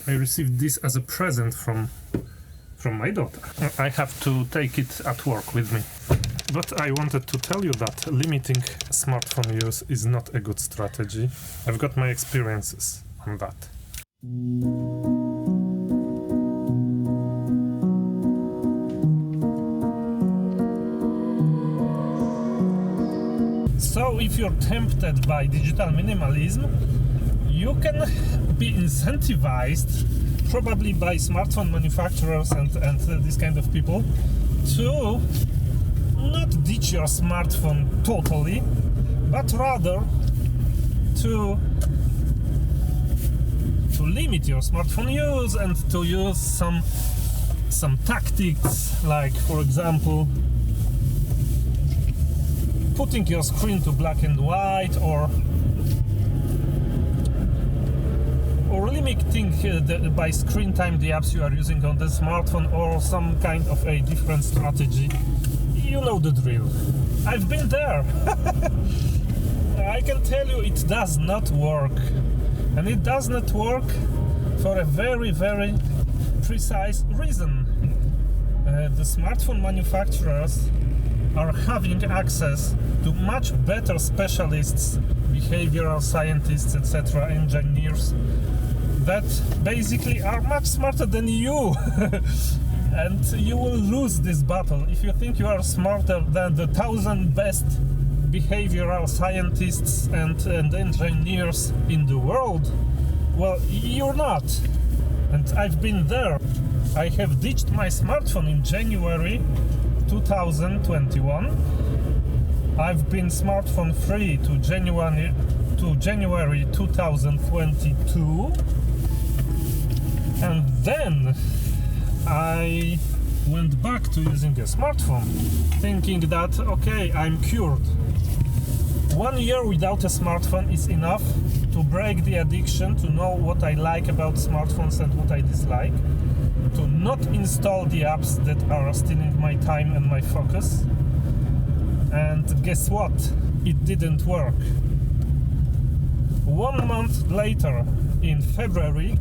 I received this as a present from my daughter. I have to take it at work with me. But I wanted to tell you that limiting smartphone use is not a good strategy. I've got my experiences on that. So if you're tempted by digital minimalism, you can be incentivized, probably by smartphone manufacturers and this kind of people, to not ditch your smartphone totally, but rather to limit your smartphone use and to use some tactics, like, for example, putting your screen to black and white, or limiting by screen time the apps you are using on the smartphone, or some kind of a different strategy. You know the drill. I've been there. I can tell you it does not work. And it does not work for a very, very precise reason. The smartphone manufacturers are having access to much better specialists, behavioral scientists, etc., engineers, that basically are much smarter than you. And you will lose this battle if you think you are smarter than the 1,000 best behavioral scientists and engineers in the world. Well, you're not. And I've been there. I have ditched my smartphone in January 2021. I've been smartphone free to January 2022. And then I went back to using a smartphone, thinking that, okay, I'm cured. 1 year without a smartphone is enough to break the addiction, to know what I like about smartphones and what I dislike, to not install the apps that are stealing my time and my focus. And guess what? It didn't work. 1 month later, in February,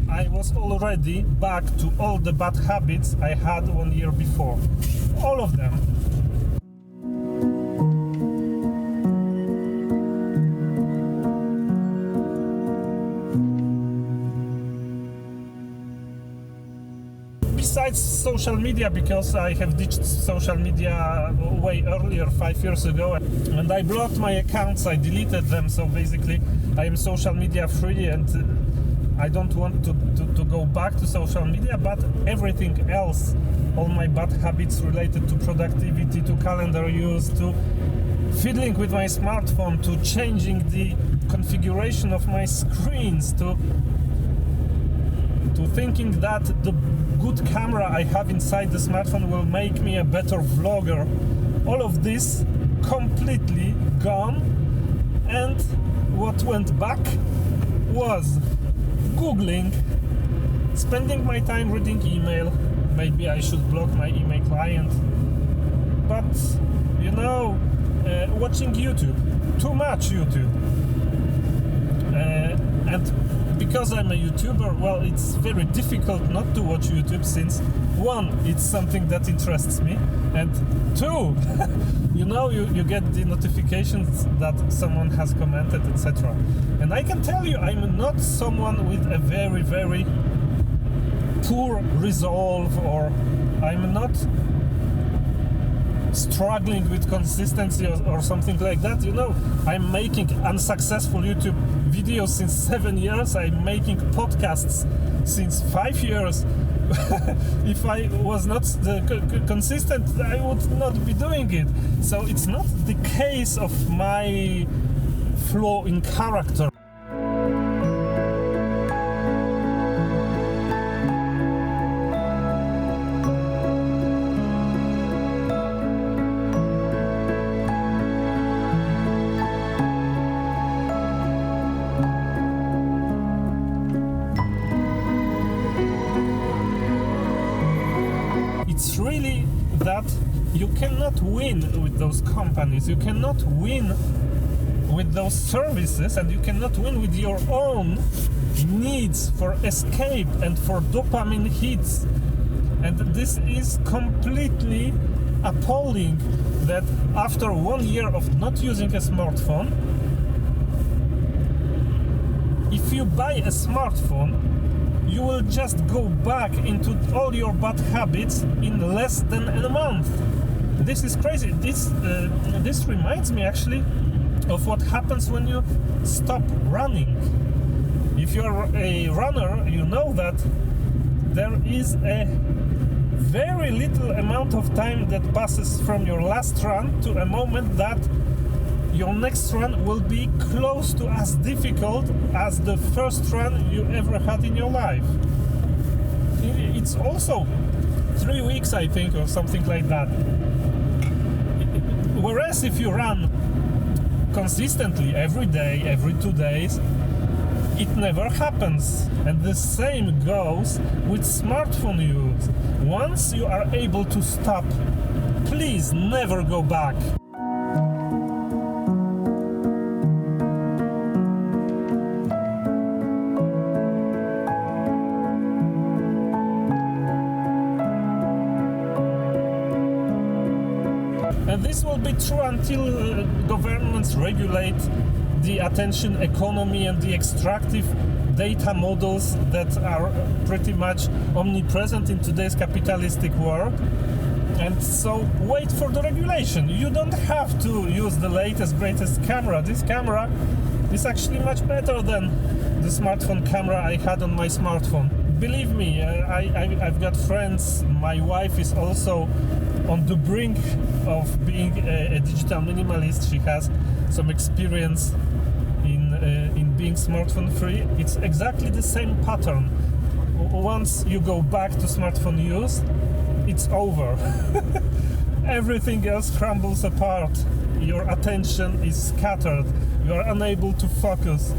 I was already back to all the bad habits I had 1 year before. All of them. Besides social media, because I have ditched social media way earlier, 5 years ago, and I blocked my accounts, I deleted them, so basically I am social media free, and I don't want to go back to social media, but everything else, all my bad habits related to productivity, to calendar use, to fiddling with my smartphone, to changing the configuration of my screens, to thinking that the good camera I have inside the smartphone will make me a better vlogger. All of this completely gone, and what went back was Googling, spending my time reading email. Maybe I should block my email client, but watching YouTube, too much YouTube, and because I'm a YouTuber, well, it's very difficult not to watch YouTube, since one, it's something that interests me, and two, you get the notifications that someone has commented, etc. And I can tell you, I'm not someone with a very, very poor resolve, or I'm not struggling with consistency or something like that. I'm making unsuccessful YouTube videos since 7 years. I'm making podcasts since 5 years. If I was not consistent, I would not be doing it. So it's not the case of my flaw in character. It's really that you cannot win with those companies, you cannot win with those services, and you cannot win with your own needs for escape and for dopamine hits. And this is completely appalling that after 1 year of not using a smartphone, if you buy a smartphone, you will just go back into all your bad habits in less than a month. This is crazy. This reminds me actually of what happens when you stop running. If you're a runner, you know that there is a very little amount of time that passes from your last run to a moment that your next run will be close to as difficult as the first run you ever had in your life. It's also 3 weeks, I think, or something like that. Whereas if you run consistently every day, every 2 days, it never happens. And the same goes with smartphone use. Once you are able to stop, please never go back. And this will be true until governments regulate the attention economy and the extractive data models that are pretty much omnipresent in today's capitalistic world. And so wait for the regulation. You don't have to use the latest, greatest camera. This camera is actually much better than the smartphone camera I had on my smartphone. Believe me, I've got friends. My wife is also on the brink of being a digital minimalist. She has some experience in being smartphone free. It's exactly the same pattern. Once you go back to smartphone use, it's over. Everything else crumbles apart. Your attention is scattered. You are unable to focus.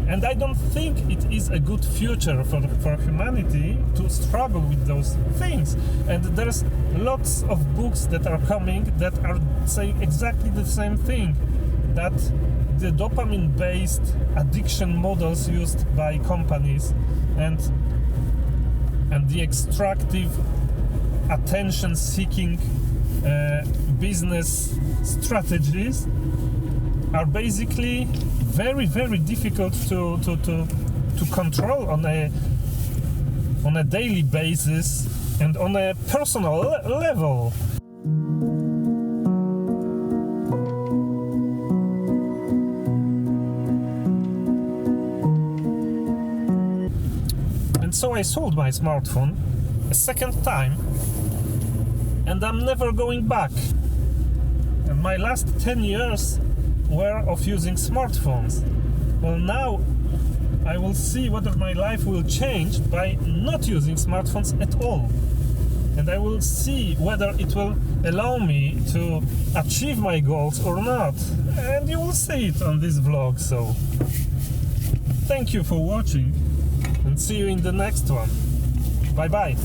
And I don't think it is a good future for humanity to struggle with those things. And there's lots of books that are coming that are saying exactly the same thing, that the dopamine-based addiction models used by companies and the extractive attention-seeking business strategies are basically very, very difficult to control on a daily basis and on a personal level. And so I sold my smartphone a second time, and I'm never going back. And my last 10 years were of using smartphones. Well, now I will see whether my life will change by not using smartphones at all. And I will see whether it will allow me to achieve my goals or not. And you will see it on this vlog. So thank you for watching and see you in the next one. Bye bye.